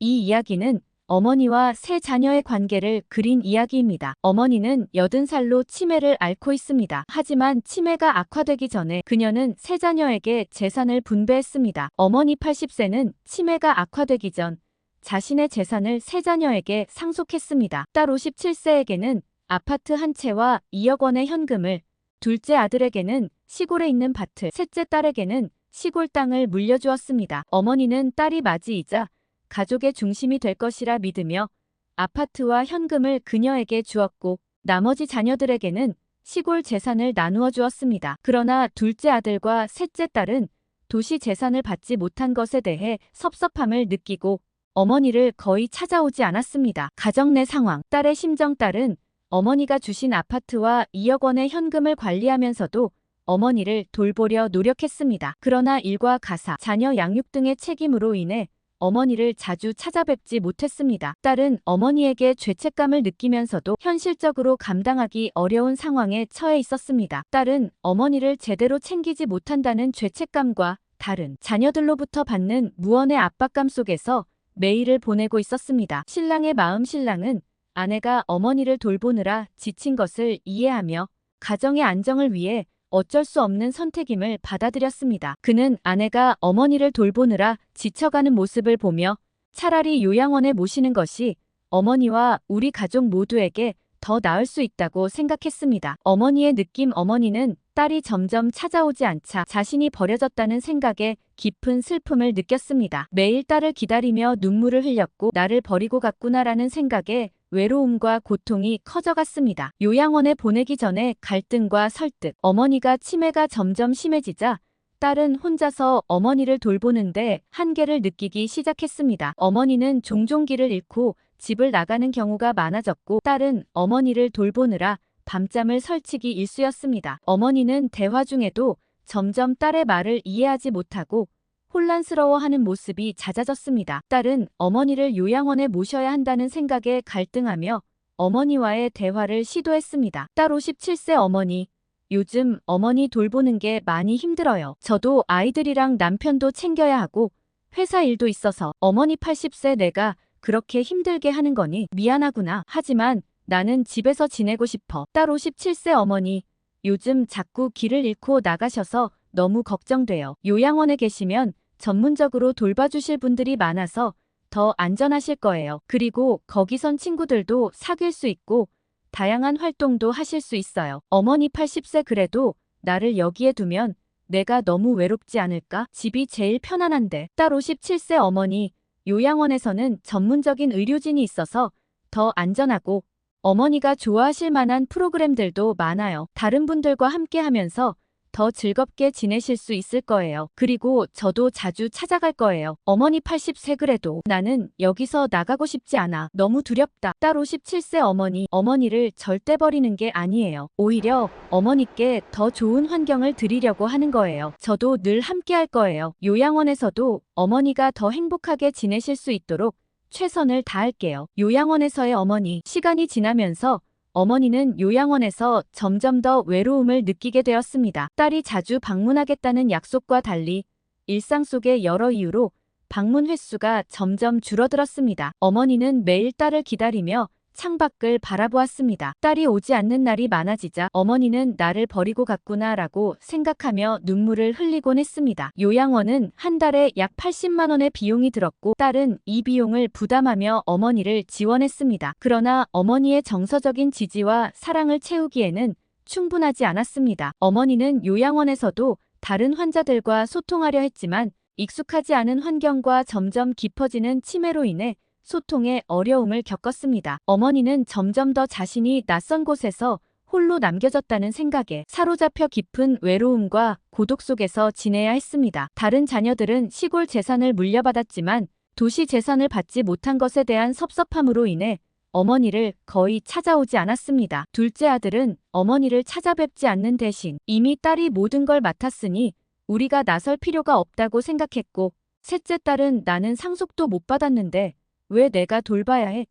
이 이야기는 어머니와 세 자녀의 관계를 그린 이야기입니다. 어머니는 80살로 치매를 앓고 있습니다. 하지만 치매가 악화되기 전에 그녀는 세 자녀에게 재산을 분배했습니다. 어머니 80세는 치매가 악화되기 전 자신의 재산을 세 자녀에게 상속했습니다. 딸 57세에게는 아파트 한 채와 2억 원의 현금을, 둘째 아들에게는 시골에 있는 밭을, 셋째 딸에게는 시골 땅을 물려주었습니다. 어머니는 딸이 맞이이자 가족의 중심이 될 것이라 믿으며 아파트와 현금을 그녀에게 주었고 나머지 자녀들에게는 시골 재산을 나누어 주었습니다. 그러나 둘째 아들과 셋째 딸은 도시 재산을 받지 못한 것에 대해 섭섭함을 느끼고 어머니를 거의 찾아오지 않았습니다. 가정 내 상황. 딸의 심정. 딸은 어머니가 주신 아파트와 2억 원의 현금을 관리하면서도 어머니를 돌보려 노력했습니다. 그러나 일과 가사, 자녀 양육 등의 책임으로 인해 어머니를 자주 찾아뵙지 못했습니다. 딸은 어머니에게 죄책감을 느끼면서도 현실적으로 감당하기 어려운 상황에 처해 있었습니다. 딸은 어머니를 제대로 챙기지 못한다는 죄책감과 다른 자녀들로부터 받는 무언의 압박감 속에서 매일을 보내고 있었습니다. 신랑의 마음. 신랑은 아내가 어머니를 돌보느라 지친 것을 이해하며 가정의 안정을 위해 어쩔 수 없는 선택임을 받아들였습니다. 그는 아내가 어머니를 돌보느라 지쳐가는 모습을 보며 차라리 요양원에 모시는 것이 어머니와 우리 가족 모두에게 더 나을 수 있다고 생각했습니다. 어머니의 느낌. 어머니는 딸이 점점 찾아오지 않자 자신이 버려졌다는 생각에 깊은 슬픔을 느꼈습니다. 매일 딸을 기다리며 눈물을 흘렸고 나를 버리고 갔구나라는 생각에 외로움과 고통이 커져갔습니다. 요양원에 보내기 전에 갈등과 설득. 어머니가 치매가 점점 심해지자 딸은 혼자서 어머니를 돌보는데 한계를 느끼기 시작했습니다. 어머니는 종종 길을 잃고 집을 나가는 경우가 많아졌고 딸은 어머니를 돌보느라 밤잠을 설치기 일쑤였습니다. 어머니는 대화 중에도 점점 딸의 말을 이해하지 못하고 혼란스러워하는 모습이 잦아졌습니다. 딸은 어머니를 요양원에 모셔야 한다는 생각에 갈등하며 어머니와의 대화를 시도했습니다. 딸 57세. 어머니, 요즘 어머니 돌보는 게 많이 힘들어요. 저도 아이들이랑 남편도 챙겨야 하고 회사 일도 있어서. 어머니 80세. 내가 그렇게 힘들게 하는 거니 미안하구나. 하지만 나는 집에서 지내고 싶어. 딸 57세. 어머니, 요즘 자꾸 길을 잃고 나가셔서 너무 걱정돼요. 요양원에 계시면 전문적으로 돌봐주실 분들이 많아서 더 안전하실 거예요. 그리고 거기선 친구들도 사귈 수 있고 다양한 활동도 하실 수 있어요. 어머니 80세. 그래도 나를 여기에 두면 내가 너무 외롭지 않을까? 집이 제일 편안한데. 딸 57세. 어머니, 요양원에서는 전문적인 의료진이 있어서 더 안전하고 어머니가 좋아하실 만한 프로그램들도 많아요. 다른 분들과 함께 하면서 더 즐겁게 지내실 수 있을 거예요. 그리고 저도 자주 찾아갈 거예요. 어머니 80세. 그래도 나는 여기서 나가고 싶지 않아. 너무 두렵다. 딸 57세. 어머니, 어머니를 절대 버리는 게 아니에요. 오히려 어머니께 더 좋은 환경을 드리려고 하는 거예요. 저도 늘 함께 할 거예요. 요양원에서도 어머니가 더 행복하게 지내실 수 있도록 최선을 다할게요. 요양원에서의 어머니. 시간이 지나면서 어머니는 요양원에서 점점 더 외로움을 느끼게 되었습니다. 딸이 자주 방문하겠다는 약속과 달리 일상 속의 여러 이유로 방문 횟수가 점점 줄어들었습니다. 어머니는 매일 딸을 기다리며 창밖을 바라보았습니다. 딸이 오지 않는 날이 많아지자 어머니는 나를 버리고 갔구나라고 생각하며 눈물을 흘리곤 했습니다. 요양원은 한 달에 약 80만 원의 비용이 들었고 딸은 이 비용을 부담하며 어머니를 지원했습니다. 그러나 어머니의 정서적인 지지와 사랑을 채우기에는 충분하지 않았습니다. 어머니는 요양원에서도 다른 환자들과 소통하려 했지만 익숙하지 않은 환경과 점점 깊어지는 치매로 인해 소통에 어려움을 겪었습니다. 어머니는 점점 더 자신이 낯선 곳에서 홀로 남겨졌다는 생각에 사로잡혀 깊은 외로움과 고독 속에서 지내야 했습니다. 다른 자녀들은 시골 재산을 물려받았지만 도시 재산을 받지 못한 것에 대한 섭섭함으로 인해 어머니를 거의 찾아오지 않았습니다. 둘째 아들은 어머니를 찾아뵙지 않는 대신 이미 딸이 모든 걸 맡았으니 우리가 나설 필요가 없다고 생각했고, 셋째 딸은 나는 상속도 못 받았는데 왜 내가 돌봐야 해?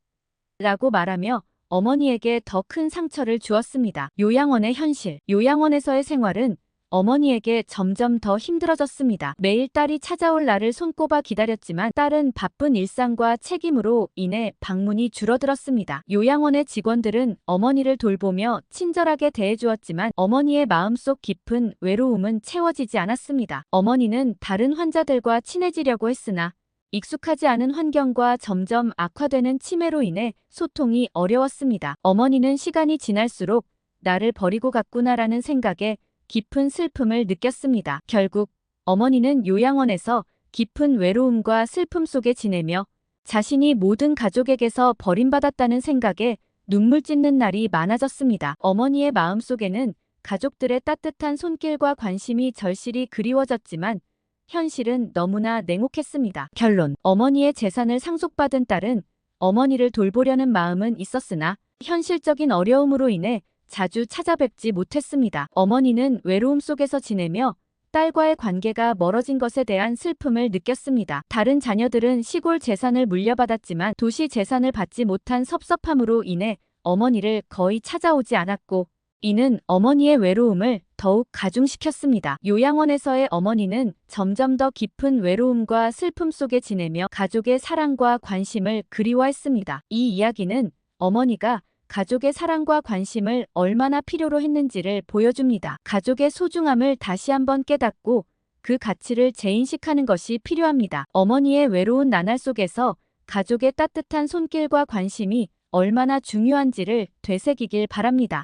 라고 말하며 어머니에게 더 큰 상처를 주었습니다. 요양원의 현실. 요양원에서의 생활은 어머니에게 점점 더 힘들어졌습니다. 매일 딸이 찾아올 날을 손꼽아 기다렸지만 딸은 바쁜 일상과 책임으로 인해 방문이 줄어들었습니다. 요양원의 직원들은 어머니를 돌보며 친절하게 대해주었지만 어머니의 마음속 깊은 외로움은 채워지지 않았습니다. 어머니는 다른 환자들과 친해지려고 했으나 익숙하지 않은 환경과 점점 악화되는 치매로 인해 소통이 어려웠습니다. 어머니는 시간이 지날수록 나를 버리고 갔구나라는 생각에 깊은 슬픔을 느꼈습니다. 결국 어머니는 요양원에서 깊은 외로움과 슬픔 속에 지내며 자신이 모든 가족에게서 버림받았다는 생각에 눈물 찢는 날이 많아졌습니다. 어머니의 마음속에는 가족들의 따뜻한 손길과 관심이 절실히 그리워졌지만 현실은 너무나 냉혹했습니다. 결론. 어머니의 재산을 상속받은 딸은 어머니를 돌보려는 마음은 있었으나 현실적인 어려움으로 인해 자주 찾아뵙지 못했습니다. 어머니는 외로움 속에서 지내며 딸과의 관계가 멀어진 것에 대한 슬픔을 느꼈습니다. 다른 자녀들은 시골 재산을 물려받았지만 도시 재산을 받지 못한 섭섭함으로 인해 어머니를 거의 찾아오지 않았고 이는 어머니의 외로움을 더욱 가중시켰습니다. 요양원에서의 어머니는 점점 더 깊은 외로움과 슬픔 속에 지내며 가족의 사랑과 관심을 그리워했습니다. 이 이야기는 어머니가 가족의 사랑과 관심을 얼마나 필요로 했는지를 보여줍니다. 가족의 소중함을 다시 한번 깨닫고 그 가치를 재인식하는 것이 필요합니다. 어머니의 외로운 나날 속에서 가족의 따뜻한 손길과 관심이 얼마나 중요한지를 되새기길 바랍니다.